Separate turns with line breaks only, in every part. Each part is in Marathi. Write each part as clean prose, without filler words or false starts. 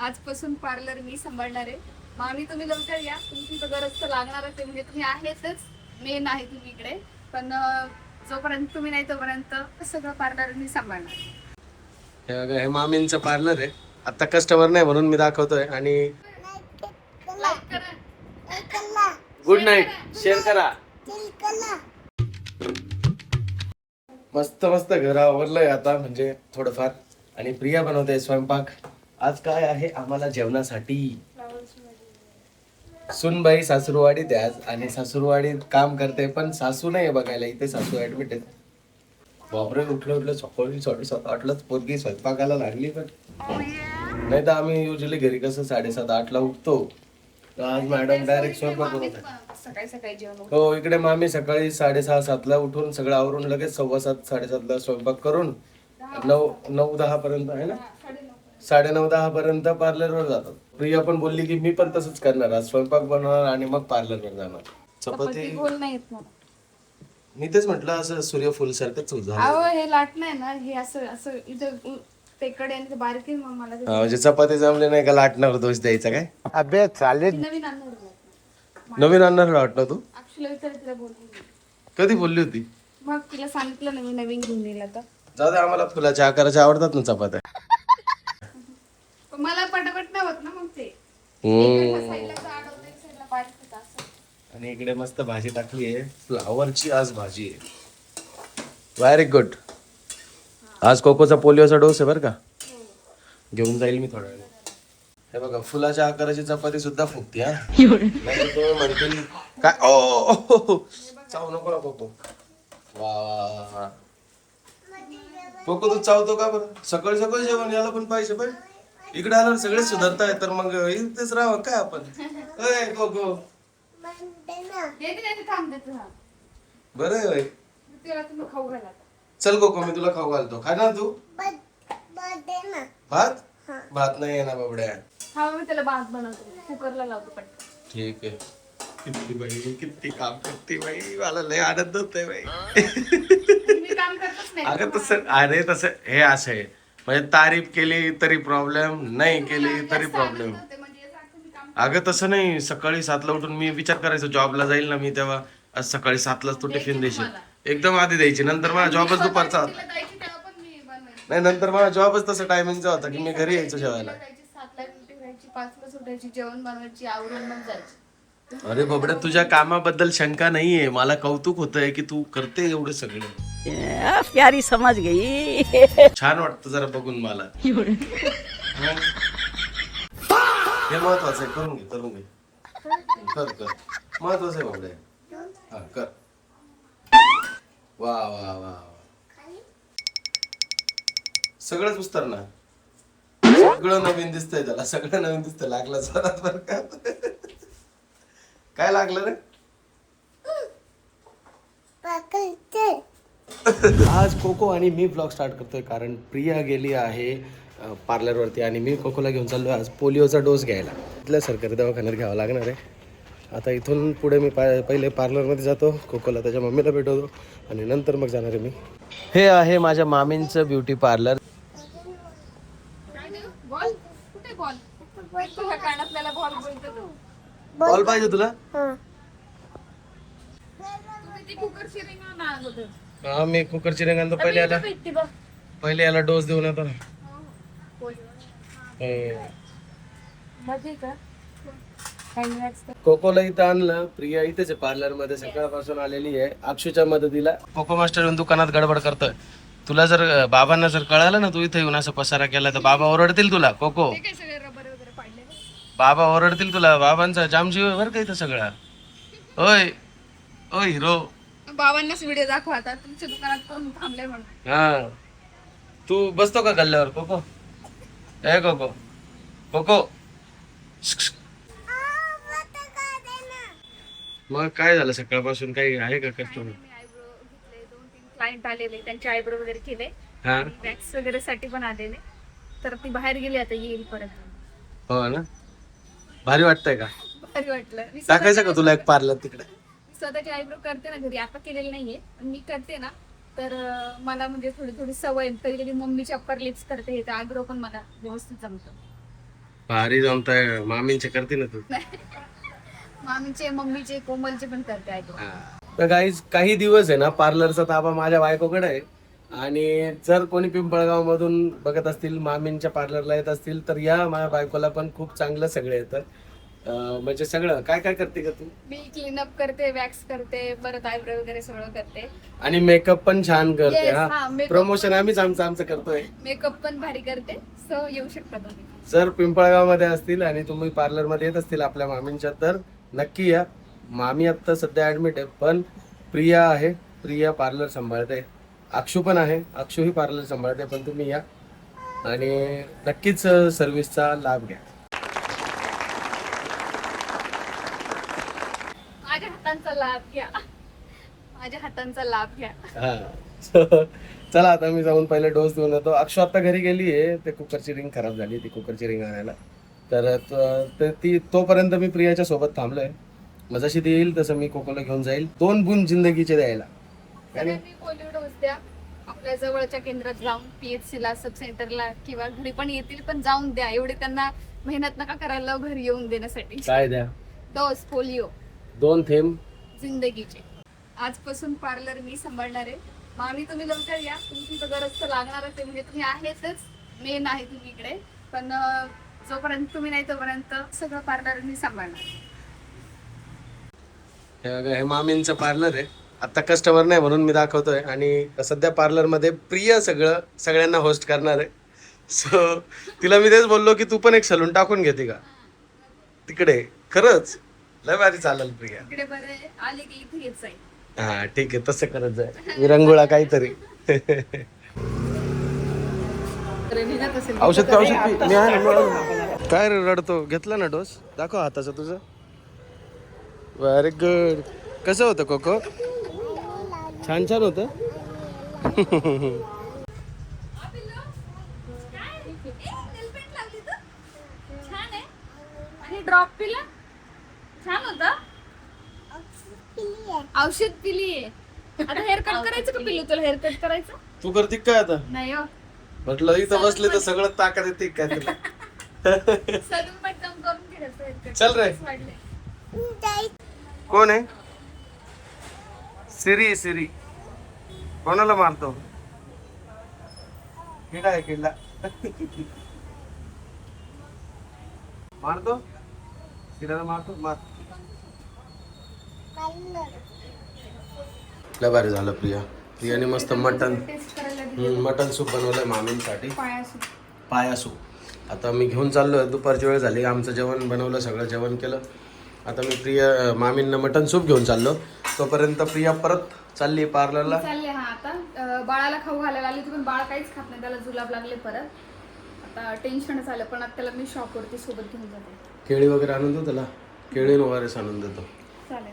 आजपासून पार्लर मी सांभाळणार आहे. मामी तुम्ही लवकर या, तुमची तर गरज तर लागणारच आहे, म्हणजे तुम्ही आहेतच, मेन आहे तुम्ही इकडे. पण जोपर्यंत तुम्ही नाही तोपर्यंत सगळं पार्लर मी सांभाळणार.
हे बघा, हे मामींचं पार्लर आहे. आता कस्टमर नाही म्हणून मी दाखवतोय. आणि
लाईक करा,
गुड नाईट, शेअर करा. मस्त मस्त घर आवरलंय आता, म्हणजे थोडंफार. आणि प्रिया बनवते स्वयंपाक. आज काय आहे आम्हाला जेवणासाठी? सुनबाई सासूरवाडीत आहे आज, आणि सासूरवाडीत काम करते, पण सासू नाही बघायला, इथे सासू ऍडमिट आहेत. बापरे, उठलं सकाळी 7:30-8लाच पोरगी स्वयंपाकाला लागली. पण नाही तर आम्ही युजली घरी कसं 7:30-8ला उठतो. तर आज मॅडम डायरेक्ट स्वयंपाक बनवतात.
सकाळी सकाळी जेवण.
हो, इकडे मामी सकाळी 6:30-7ला उठून सगळं आवरून लगेच 7:15-7:30ला स्वयंपाक करून 9-10 पर्यंत आहे ना, 9:30-10 पर्यंत पार्लरवर जातात. प्रिया पण बोलली की मी पण तसंच करणार, आज स्वयंपाक बनवणार आणि मग पार्लरवर जाणार. चपाती
बोल नाही येत मला.
मी तेच म्हटलं, असं सूर्यफूल सारखंच झालं.
अहो हे लाटणं आहे ना, हे असं असं इथं तेकडे आणि ते बारीक आहे, मग मला ते
म्हणजे चपाती जमले नाही का लाटण्यावर दोष द्यायचा काय?
अबे चालेल.
नवीन आणणार.
नवीन आणणार वाटलं तू?
अक्षुला विचार, तिला बोलली मी.
कधी बोलली होती?
मग तिला सांगितलं ना मी नवीन घेऊन येईल आता.
जाऊ दे, आम्हाला फुलाच्या आकाराच्या आवडतात ना चपात्या.
पण मला पटापट नाही होत ना मग ते. इकडच्या साईडला जाड होतं, एक साईडला बारीक होतं असं.
आणि इकडे मस्त भाजी टाकली आहे, फ्लावरची आज भाजी आहे. Very good. आज कोकोचा पोलिओचा डोस आहे बरं का, घेऊन जाईल मी थोड्या वेळ. हे बघा, फुलाच्या आकाराची चपाती सुद्धा फुगती. हा, नाही तुम्ही म्हणतील काय, ओ चावू नको ना कोको. वा, कोको तू चावतो का बरं? सकाळी सकाळी जेवण यायला पण पाहिजे. पण इकडे आल्यावर सगळे सुधारताय, तर मग इथेच राहावं काय आपण? अय कोको,
देते थांब देते थांब.
बरं आहे.
तिला तुम्ही खाऊ घाला आता.
चल कोको, मी तुला खाऊ घालतो. खा ना तू. भात? भात नाही आहे ना बाबड्या.
हा मी त्याला भात बनवते, कुकरला लावतो पटकन.
ठीक आहे. किती बाई, किती काम करते बाई, मला लय आनंद होतोय बाई.
मी काम करतच नाही.
अगं तसं, अरे तसं हे असं आहे, म्हणजे तारीफ केली तरी प्रॉब्लेम, नाही केली तरी प्रॉब्लेम.
म्हणजे सारखं मी काम
अगं तसं नाही, सकाळी 7ला उठून मी विचार करायचो जॉबला जाईल ना मी, तेव्हा आज सकाळी 7लाच तू टिफिन देशील. एकदम आधी द्यायची, नंतर मला जॉबच दुपारचा होता.
तिला द्यायची तेव्हा पण मी बनवायची.
नाही, नंतर मला जॉबच तसं टायमिंगचा होता की मी घरी यायचो जेवायला.
7ला ड्युटी करायची, 5ला सुटायची, जेवण बनवायची, आवरून मग जायची.
अरे बाबड्या, तुझ्या कामाबद्दल शंका नाहीये, मला कौतुक होतंय की तू करते एवढं सगळं.
प्यारी समझ गई.
छान वाटतं जरा बघून मला. हं? हे महत्वाचं आहे, करून घे कर महत्वाचं आहे बाबड्या. हा कर. वा वा वा, सगळंच उस्तर ना, सगळं नवीन दिसतंय त्याला, सगळं नवीन दिसतंय. लागलं जोरात बरं का. काय लागलं रे? आज कोको आणि मी ब्लॉग स्टार्ट करतोय, कारण प्रिया गेली आहे पार्लरवरती आणि मी कोकोला घेऊन चाललोय आज पोलिओचा डोस घ्यायला. इथल्या सरकारी दवाखान्यात घ्यावा लागणार आहे. आता इथून पुढे मी पहिले पार्लरमध्ये जातो, कोकोला त्याच्या मम्मीला भेटवतो आणि नंतर मग जाणार आहे मी. हे आहे माझ्या मामींचं ब्युटी पार्लर.
बॉल कुठे बॉल? तुझ्या कानातल्याला बॉल बोलतो तू.
बॉल पाहिजे तुला?
तुम्ही ती कुकरची रिंग आणा अगोदर.
हा, मी कुकरची रिंग आणतो.
भेटते बघ.
पहिले याला डोस देऊन येतो ना.
मजे का?
कोकोला इथं आणलं, प्रिया इथेच आहे पार्लर मध्ये, सकाळपासून आलेली आहे अक्षूच्या मदतीला. कोको मास्टर येऊन दुकानात गडबड करतोय. तुला जर बाबांना जर कळालं ना तू इथे येऊन असं पसारा केला तर बाबा ओरडतील तुला. कोको,
काय सगळे रबर वगैरे पाडले.
बाबा ओरडतील तुला. बाबांचा जाम जीव आहे बरं का इथं सगळा. ओय ओय हिरो.
बाबांनाच व्हिडिओ दाखवा आता, तुमच्या दुकानात कोण थांबले म्हणून.
हा, तू बसतो का गल्ल्यावर कोको? ए कोको, कोको. मग काय झालं सकाळपासून, काही आहे का कस्टमर?
मी आयब्रो घेतले, 2-3 क्लायंट आलेले, त्यांचे आयब्रो वगैरे केले,
हा,
वॅक्स वगैरे साठी पण आलेले. तर ती बाहेर गेली, आता येईल परत.
हो ना, भारी वाटतंय का?
भारी वाटलं. मी
टाकायचं का तुला एक पार्लर तिकडे?
स्वतःचे आयब्रो करते ना घरी, आता केलेलं नाहीये पण मी करते ना, तर मला म्हणजे थोडी थोडी सवय. कधी कधी मम्मीची अप्पर लिप्स करते, आयब्रो पण मला व्यवस्थित जमतं.
भारी जमताय. मामींचे करते ना तू.
मामीचे मम्मीचे कोमलचे पण करते ऐकू.
तर काही दिवस आहे ना पार्लरचा ताबा माझ्या बायकोकडे आहे. आणि जर कोणी पिंपळगाव मधून बघत असतील, मामींच्या पार्लरला येत असतील, तर या माझ्या बायकोला पण खूप चांगलं सगळं येतं. म्हणजे सगळं काय काय करते का तू?
मी क्लीनअप करते, वॅक्स करते, परत आयब्रो वगैरे सगळं करते.
आणि मेकअप पण छान करते.
Yes,
हा
हा, makeup
प्रमोशन आम्हीच आमचं करतोय.
मेकअप पण भारी करते. सो येऊ शकता तुम्ही.
जर पिंपळगाव मध्ये असतील आणि तुम्ही पार्लर मध्ये येत असतील आपल्या मामींच्या, तर नक्की या. मामी आता सध्या ऍडमिट आहे, पण प्रिया आहे, प्रिया पार्लर सांभाळते. अक्षू पण आहे, अक्षू ही पार्लर सांभाळते. पण तुम्ही या आणि नक्कीच सर्व्हिसचा लाभ घ्या.
माझ्या हातांचा लाभ घ्या. माझ्या हातांचा लाभ घ्या.
हा चला आता मी जाऊन पहिले डोस देऊन येतो. अक्षू आता घरी गेली आहे, ते कुकरची रिंग खराब झाली, ती कुकरची रिंग आणायला. तर ती तोपर्यंत मी प्रियाच्या सोबत थांबलोय. मग जशी ती येईल तसं मी कोकोला घेऊन जाईल 2 बूंद जिंदगीचे द्यायला.
सगळ्यांनी पोलिओ डोस द्या. आपल्या जवळच्या केंद्रात जाऊन, PHC ला, सब सेंटरला किंवा घरी पण येतील, पण जाऊन द्या. एवढे त्यांना मेहनत नका करायला घरी येऊन देण्यासाठी.
काय द्या?
डोस पोलिओ
2 थेंब
जिंदगीचे. आजपासून पार्लर मी सांभाळणार आहे. मामी तुम्ही लवकर या. तुमची तर गरज तर लागणारच आहे. म्हणजे तुम्ही आहेतच, मेन आहे तुम्ही इकडे. पण जोपर्यंत तुम्ही नाही तोपर्यंत सगळं पार्लर मी सांभाळणार.
हे बघा, हे मामींचं पार्लर आहे. आता कस्टमर नाही म्हणून मी दाखवतोय. आणि सध्या पार्लर मध्ये प्रिया सगळ्यांना होस्ट करणार आहे. सो तिला मी तेच बोललो की तू पण एक सलून टाकून घेते का तिकडे. खरंच लय भारी चालेल प्रिया.
इकडे बरे आले की इथे येत जाईल.
हा ठीक आहे, तसं करत जाय. विरंगुळा काहीतरी. औषध पी, मी आहे ना. काय रे रडतो? घेतला ना डोस? दाखव हाताचं तुझं. Very good. कसं होतं कोको? छान होतं.
ड्रॉप पिला छान होता. औषध पिलीये. आता हेअर कट करायचं का पिल्लू? तुला हेअर कट करायचं?
तू करते काय आता?
नाही हो.
म्हटलं इथं बसले तर सगळं ताकद येते काय तुला?
सलून पण जम करून घ्यायचं haircut.
चल रे.
वाढले.
कोण आहे? सिरी कोणाला मारतो? किडा आहे, किडा. मारतो किडाला, मारतो मार. लय भारी झालं प्रियाने मस्त मटन
टेस्ट करायला
मटन सूप बनवलंय मामींसाठी.
पायासून.
पाया सूप. आता मी घेऊन चाललोय. दुपारची वेळ झाली, आमचं जेवण बनवलं, सगळं जेवण केलं. आता मी मामींना मटन सूप घेऊन चाललो. तोपर्यंत प्रिया परत चालली पार्लरला.
चालले. हा आता बाळाला खाऊ घालायला आली होती, पण बाळ काहीच खात नाही. त्याला जुलाब लागले परत. आता टेन्शनच आलं. पण आता त्याला मी शॉपवरती सोबत घेऊन जाते.
केळी वगैरे आणून दो त्याला. केळी वगैरे आणून देतो.
चालेल.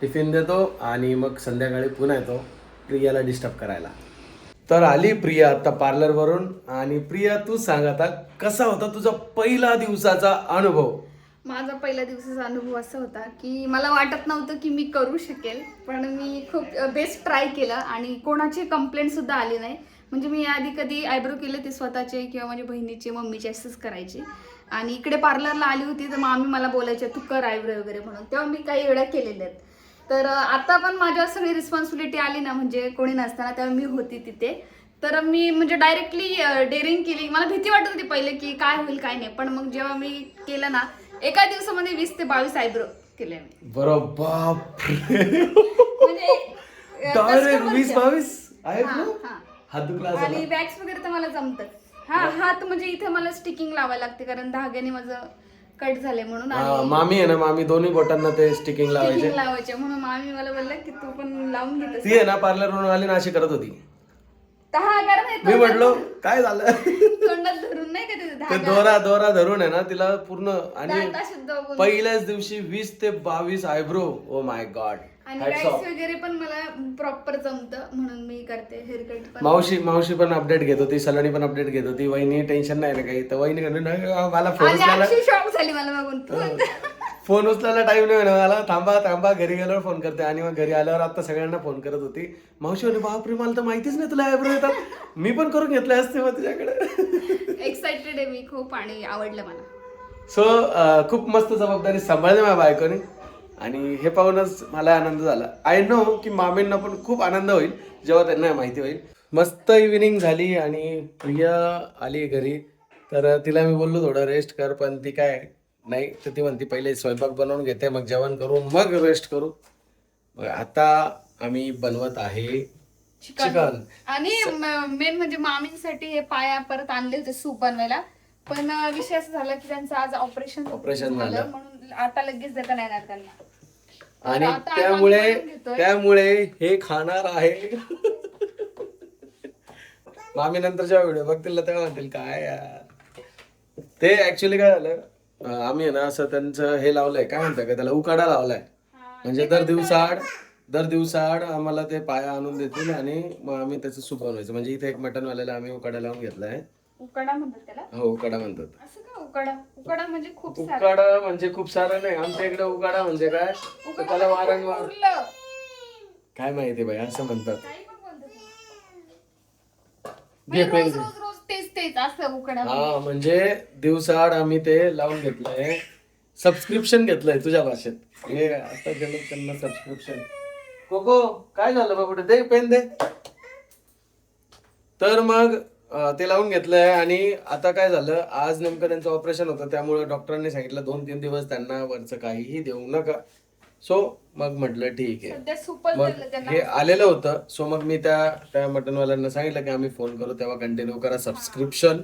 टिफिन देतो आणि मग संध्याकाळी पुन्हा येतो प्रियाला डिस्टर्ब करायला. तर आली प्रिया आता पार्लर वरून. आणि प्रिया तू सांग आता, कसा होता तुझा पहिला दिवसाचा अनुभव?
माझा पहिल्या दिवसाचा अनुभव असा होता की मला वाटत नव्हतं की मी करू शकेल, पण मी खूप बेस्ट ट्राय केलं आणि कोणाची कंप्लेंट सुद्धा आली नाही. म्हणजे मी आधी कधी आयब्रो केले ते स्वतःचे किंवा माझ्या बहिणीचे, मम्मीचे असेच करायचे. आणि इकडे पार्लरला आली होती तर मामी मला बोलायचे तू कर आयब्रो वगैरे म्हणून. तेव्हा मी काही वेळा केलेले आहेत. तर आता पण माझ्यावर सगळी रिस्पॉन्सिबिलिटी आली ना, म्हणजे कोणी नसताना, तेव्हा मी होती तिथे. तर मी म्हणजे डायरेक्टली डेअरिंग केली. मला भीती वाटत होती पहिले की काय होईल काय नाही, पण मग जेव्हा मी केलं ना, एका दिवसामध्ये 20 ते 22 आयब्रो केले मी.
बरोबर.
म्हणजे
डायरेक्ट 20-22 आहे
हा,
ना.
हा.
हात दुखला
आणि वॅक्स वगैरे तर मला जमतं. हा हात म्हणजे इथे मला स्टिकिंग लावायला लागते, कारण धाग्याने माझं कट झाले म्हणून. आणि
मामी आहे ना, मामी दोन्ही बोटांना ते स्टिकिंग लावायचे.
लावायचे म्हणून मामी मला बोलला की तू पण लावून घेत.
ती आहे ना पार्लर वरून आली ना, अशी करत होती.
मी
मी म्हटलो काय झालं?
तोंडात धरून नाही का ते
ते दोरा धरून आहे ना तिला पूर्ण. आणि पहिल्याच दिवशी 20 ते 22 आयब्रो. Oh my God.
आणि वॅक्स वगैरे पण मला प्रॉपर जमतं म्हणून मी करते हेअर कट पण.
मावशी पण अपडेट घेत होती, सलोनी पण अपडेट घेत होती. वहिनी टेन्शन नाही ना काही. तर वहिनी मला
शॉक झाली मला बघून.
फोन उचलायला टाइम नाही मला. थांबा घरी गेल्यावर फोन करते. आणि मग घरी आल्यावर आता सगळ्यांना फोन करत होती. मावशी म्हणे बापरे मला तर माहितीच नाही तुला आयब्रो येतात. मी पण करून घेतले असते मग तुझ्याकडे.
एक्साइटेड आहे मी खूप आणि आवडलं मला.
सो खूप मस्त जबाबदारी सांभाळली माझ्या बायकोने आणि हे पाहूनच मला आनंद झाला. आय नो की मामींना पण खूप आनंद होईल जेव्हा त्यांना हे माहिती होईल. मस्त इव्हिनिंग झाली आणि प्रिया आली घरी. तर तिला मी बोललो थोडं रेस्ट कर, पण ती काय नाही, तर ती म्हणती पहिले स्वयंपाक बनवून घेते, मग जेवण करू, मग रेस्ट करू. मग आता आम्ही बनवत आहे चिकन.
आणि मेन म्हणजे मामींसाठी हे पाया परत आणले होते सूप बनवायला, पण विषय असं झाला की त्यांचं आज ऑपरेशन
झालं.
म्हणून आता लगेच देता नाही येणार त्यांना.
आणि
आता
त्यामुळे
आम्ही बनवून घेतोय.
त्यामुळे हे खाणार आहे. मामी नंतरच्या व्हिडिओ बघतील ना तेव्हा म्हणतील काय यार. ते ऍक्च्युली काय झालं, आम्ही आहे ना असं त्यांचं हे लावलंय, काय म्हणतात का त्याला, उकाडा लावलाय. म्हणजे दर दिवसाआड आम्हाला ते पाया आणून देतील आणि मग आम्ही त्याचं सूप बनवायचं. म्हणजे इथे एक मटनवाल्याला आम्ही उकाडा लावून घेतलाय.
उकडा म्हणतात त्याला.
हो, उकाडा म्हणतात.
असं का उकडा? उकडा म्हणजे खूप सारं.
उकाडा म्हणजे खूप सारं नाही, आमच्या इकडे उकाडा म्हणजे काय, तर त्याला वारंवार
उरलं.
काय माहिती बाई असं म्हणतात.
काही पण बोलतात.
घे
म्हणजे
पेन
रोज
घे.
रोज रोज तेच असं उकडा.
हा, म्हणजे दिवसाआड आम्ही ते लावून घेतलंय. सबस्क्रिप्शन घेतलंय तुझ्या भाषेत. हे आता गेलो त्यांना सबस्क्रिप्शन. कोको काय झालं बाबा, दे पेन दे. तर मग ते लावून घेतलंय आणि आता काय झालं, आज नेमकं त्यांचं ऑपरेशन होतं, त्यामुळे डॉक्टरांनी सांगितलं 2-3 दिवस त्यांना वरचं काहीही देऊ नका. सो मग म्हटलं ठीक आहे.
सध्या सूपच
मग
दिलं त्यांना.
हे आलेलं होतं. सो मग मी त्या मटनवाल्यांना सांगितलं की आम्ही फोन करू तेव्हा कंटिन्यू करा सबस्क्रिप्शन.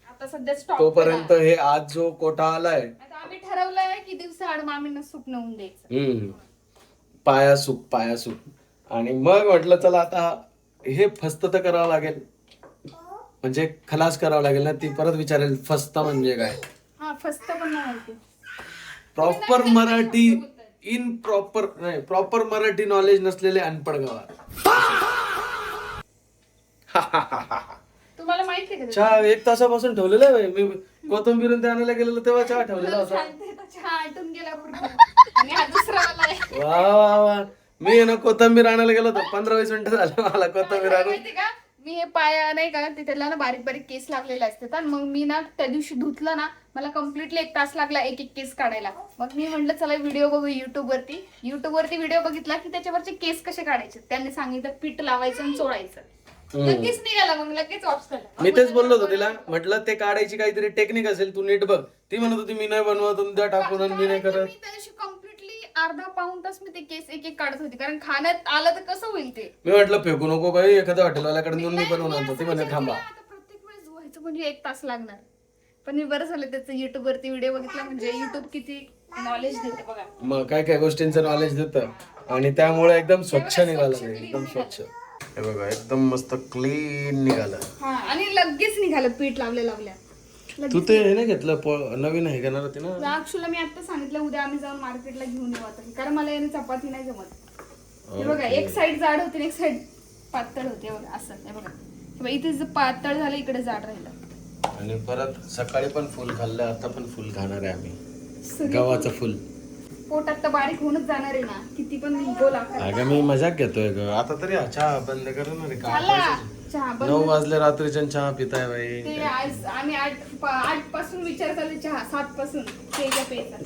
आता सध्या स्टॉप.
तोपर्यंत हे आज जो कोटा आलाय,
आता आम्ही ठरवलंय की दिवसाआड मामींना सूप नेऊन द्यायचं.
पाया सूप. आणि मग म्हटलं चला आता हे फस्त तर करावं लागेल, म्हणजे खलास करावं लागेल ना. ती परत विचारेल फस्त म्हणजे काय.
हा, फस्त पण नाही माहिती.
Proper Marathi proper Marathi knowledge नसलेले अनपड गावात.
तुम्हाला माहिती आहे का?
चहा 1 तासापासून ठेवलेला आहे. मी कोथिंबीर ते आणायला गेलेलो तेव्हा चहा ठेवलेला होता.
सांगते तो चहा आटून गेला पूर्ण. आणि हा दुसरा वाला आहे.
वा. मी ना कोथिंबीर आणायला गेलो होतो, 15-20 मिनिटं झालं मला कोथिंबीर आणून.
माहिती का, मी हे पाया नाही का ते त्याला ना बारीक बारीक केस लागलेले असतात. आणि मग मी ना त्या दिवशी धुतलं ना, मला कम्प्लिटली 1 तास लागला एक केस काढायला. मग मी म्हटलं चला व्हिडिओ बघू युट्यूब वरती व्हिडिओ बघितला की त्याच्यावरचे केस कसे काढायचे. त्यांनी सांगितलं पीठ लावायचं आणि चोळायचं. लगेच निघाला, मग लगेच ऑफ झाला.
मी तेच बोललो होतो तिला, म्हटलं ते काढायची काहीतरी टेक्निक असेल, तू नीट बघ. ती म्हणत होती मी नाही बनवत, उद्या टाकून आणि मी नाही करत.
मी त्या दिवशी कम्प्लिटली अर्धा पाऊण तास मी ते केस एक काढत होती, कारण खाण्यात आलं तर कसं होईल ते.
मी म्हटलं फेकू नको बाई, एखाद्या हॉटेलवाल्याकडे नेऊन मी बनवून आणतो. ती म्हणे थांबा.
आता प्रत्येक वेळेस धुवायचं म्हणजे 1 तास लागणार. पण मी बरं झालं त्याचं युट्यूब वरती व्हिडिओ बघितला. म्हणजे युट्यूब किती नॉलेज देते बघा.
मग काय काय गोष्टींचं नॉलेज देतं आणि त्यामुळे एकदम स्वच्छ निघालं ते, एकदम स्वच्छ. हे बघा एकदम मस्त क्लीन निघालं.
हा, आणि लगेच निघालं पीठ लावल्या.
तू ते हे नाही घेतलं, नवीन आहे घेणार होती ना.
अक्षुला मी आता सांगितलं उद्या आम्ही जाऊन मार्केटला घेऊन येऊ आता, कारण मला याने चपाती नाही जमत. हे बघा, एक साइड जाड होती, एक साइड पातळ होते. बघा असं, हे बघा इथे पातळ झालं, इकडे जाड राहिलं.
आणि परत सकाळी पण फुल खाल्लं, आता पण फुल खाणार आहे आम्ही, गव्हाचं फुल.
पोटात तर बारीक होऊनच जाणार आहे ना, किती पण बोला.
अगं मी मजाक घेतोय ग. आता तरी चहा बंद करणार आहे का?
झाला चहा बंद.
9 वाजले रात्रीच्या चहा पिताय बाई.
ते आज आम्ही 8 पासून विचार चालू चहा, 7 पासून प्यायचा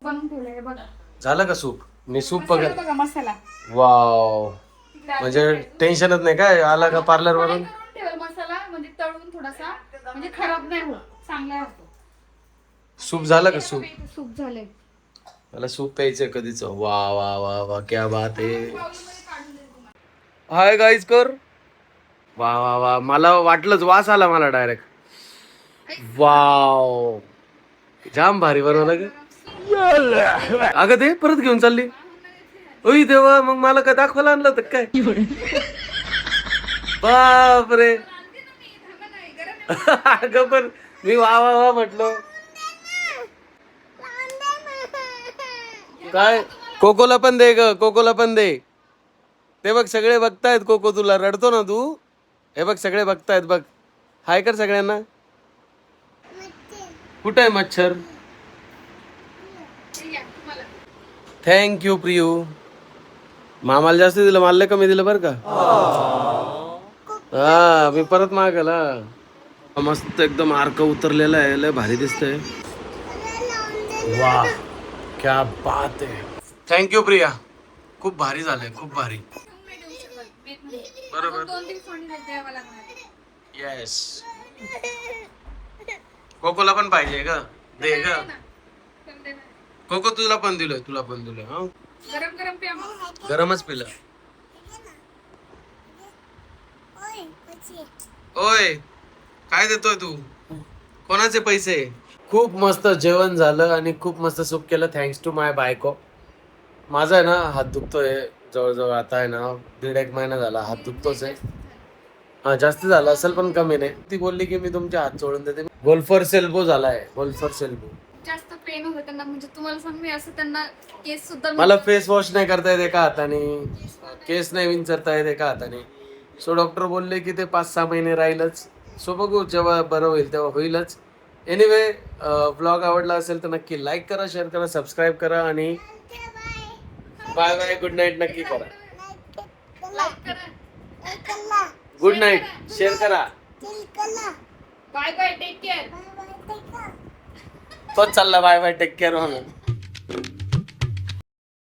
बनवून ठेवलंय बघा.
झालं का सूप? मी सूप
मसाला
बघा.
बघा मसाला.
वाव, म्हणजे टेन्शनच नाही काय आला का पार्लर वरून.
ठेवल मसाला, म्हणजे तळून थोडासा, म्हणजे खराब नाही होत, चांगला होतो.
सूप झालं का?
सूप झालंय.
मला सूप प्यायचं कधीच. वा वा वा वा, क्या बात आहे. हाय गाईज कर. वा वा वा, मला वाटलंच, वास आला मला डायरेक्ट. वाव, जाम भारी बनवलं ग. अगं ते परत घेऊन चालली. ओय देवा, मग मला काय दाखवायला आणलं तर काय? बापरे. अगं पण मी वा वा वा म्हटलो. काय? कोकोला पण दे ग, कोकोला पण दे. ते बघ सगळे बघतायत कोको, तुला रडतो ना तू. हे बघ सगळे बघतायत बघ. हाय कर सगळ्यांना. कुठं आहे मच्छर? थँक्यू प्रियू. मामाला जास्त दिलं, मला कमी दिलं बरं का. हा, मी परत मागला. मस्त एकदम आर्क उतरलेला आहे, लय भारी दिसतंय. वाह क्या बात आहे. थँक्यू प्रिया, खूप भारी झालंय, खूप भारी. बरोबर.
2-3 फोन द्यावा लागणार.
येस. कोकोला पण पाहिजे ग, दे ग. कोको तुला पण दिलोय, तुला पण दिलोय. हा
गरम गरम प्या मग.
गरमच पिलं. ओय काय देतोय तू, कोणाचे पैसे. खूप मस्त जेवण झालं आणि खूप मस्त सूप केलं, थँक्स टू माय बायको. माझा आहे ना हात दुखतोय जवळजवळ, आता आहे ना 1.5 महिना झाला हात दुखतोच आहे. हा जास्त झाला असेल पण कमी नाही. ती बोलली की मी तुमचे हात सोडून देते. गोल्फर सेल्बो झालाय, गोल्फर सेल्बो.
जास्त पेन होतं त्यांना, म्हणजे तुम्हाला सांग मी असं त्यांना केस सुद्धा
मला फेस वॉश नाही करता येत एका हाताने, केस नाही विंचरता येत एका हाताने. सो डॉक्टर बोलले की ते 5-6 महिने राहीलच. सो बघू, जेव्हा बरं होईल तेव्हा होईलच. एनिवे, ब्लॉग आवडला असेल तर नक्की लाईक करा, शेअर करा, सबस्क्राईब करा आणि बाय बाय, गुड नाईट नक्की करा.
लाईक करा.
गुड नाईट, शेअर करा.
Bye bye, take care.
तोच चालला बाय बाय टेक केअर म्हणून.